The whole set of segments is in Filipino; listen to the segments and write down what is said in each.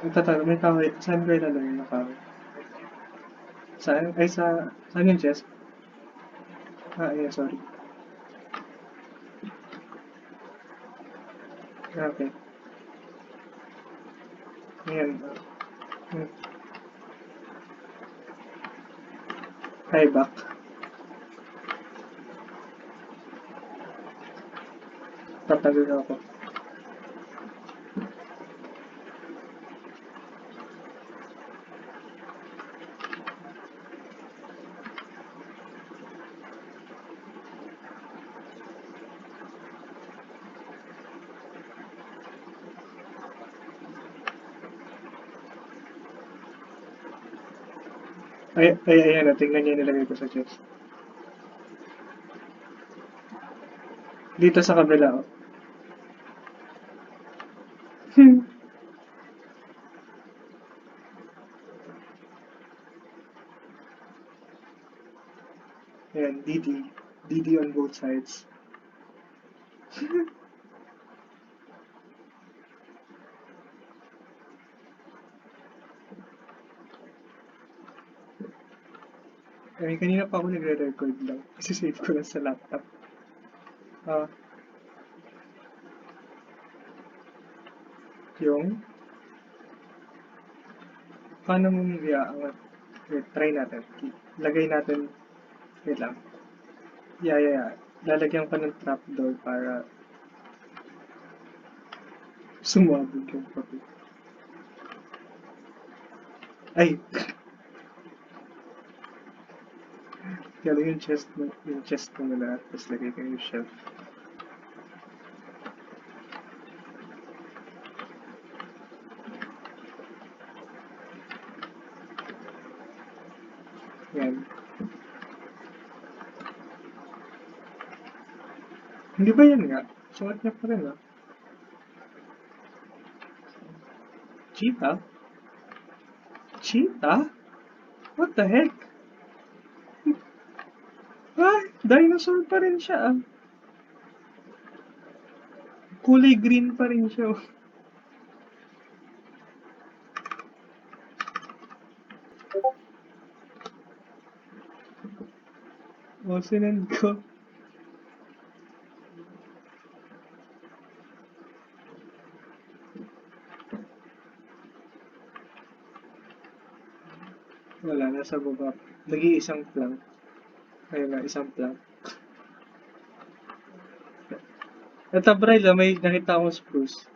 Nagtatanong, may kahoy. Saan ko ilalagay na kahoy? Saan? Ay, saan yung chest? Ah, yeah, sorry. Okay. Ayan. Hmm. Hi, back. Tatagal ako. Ayan na. Tingnan niyo yung nilagay ko sa chest. Dito sa kabila, oh. Ayan, DD. DD on both sides. Ay, kanina pa ako nagre-record lang. Isisave ko lang sa laptop. Ah, yung... Paano mong iaangat? Wait, try natin. Lagay natin... Wait lang. Yeah. Lalagyan ko ng trapdoor para sumabog yung papel. Ay! Kaya yung chest mo muna, tapos lagay ko yung shelf. Yan. Hindi ba yan nga? Suot niya pa rin ah. Cheetah? Cheetah? What the heck? Ah, dinosaur pa rin siya ah. Kulay green pa rin siya. O, sinend ko. Wala, nasa baba. Nag-iisang plank. Ayun na, isang plank. Ito, Bryla, may nakita akong spruce.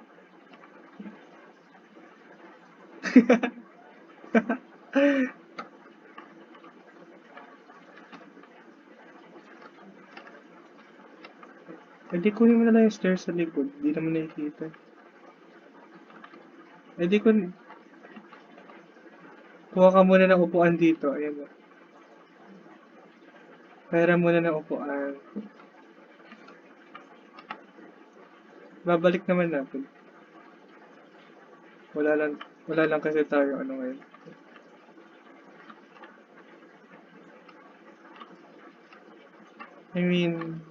Hindi kunin mo na lang yung stairs sa likod. Hindi naman nakikita. Hindi kun... Kuha ka muna ng upuan dito. Ayan na. Pera muna ng upuan. Babalik naman natin. Wala lang kasi tayo ano ngayon. I mean,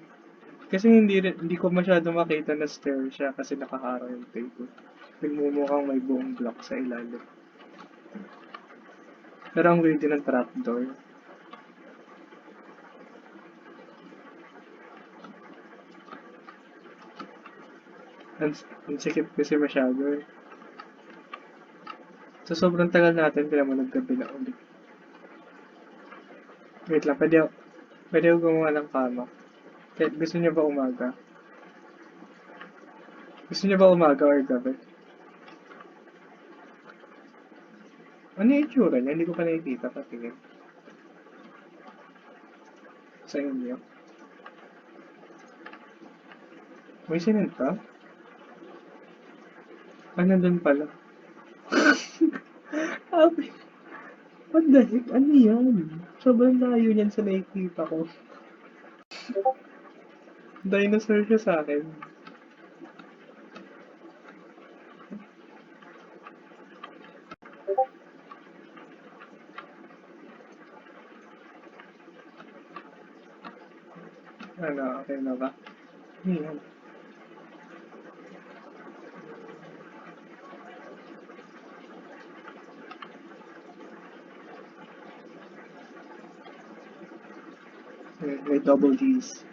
kasi hindi ko masyado makita na stair siya kasi nakaharang yung table. Nagmumukhang may buong block sa ilalim. Pero ang weird din ng trapdoor. Ang sikip kasi masyado eh. So sobrang tagal natin, kaya mo naggabi na ulit. Wait lang, pwede ako gumawa ng kama. Kahit gusto niyo ba umaga? Gusto niyo ba umaga or gabi? Ano yung itsura niya? Hindi ko pa nakikita patingin. Sa inyo. May sinend ka? Ah, nandun pala. Abi, what the heck? Ano yan? Sobrang layo niyan sa nakikita ko. Dinosaur siya sa akin. Ano, okay na ba? Yan. May double Ds.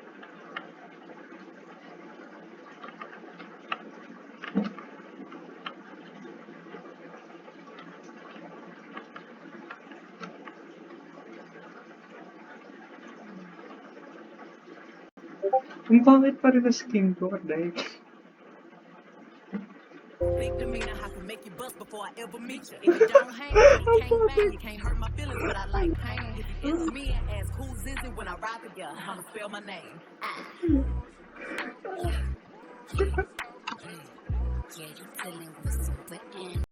Ang pangit pa rin na skin ko, what the heck? Big demeanor, I can make you bust before I ever meet you. If you don't hang, you can't bang, you can't hurt my feelings, but I like pain. If you enter me and ask who's is it when I ride together, I'ma spell my name. Yeah, you feeling with some wet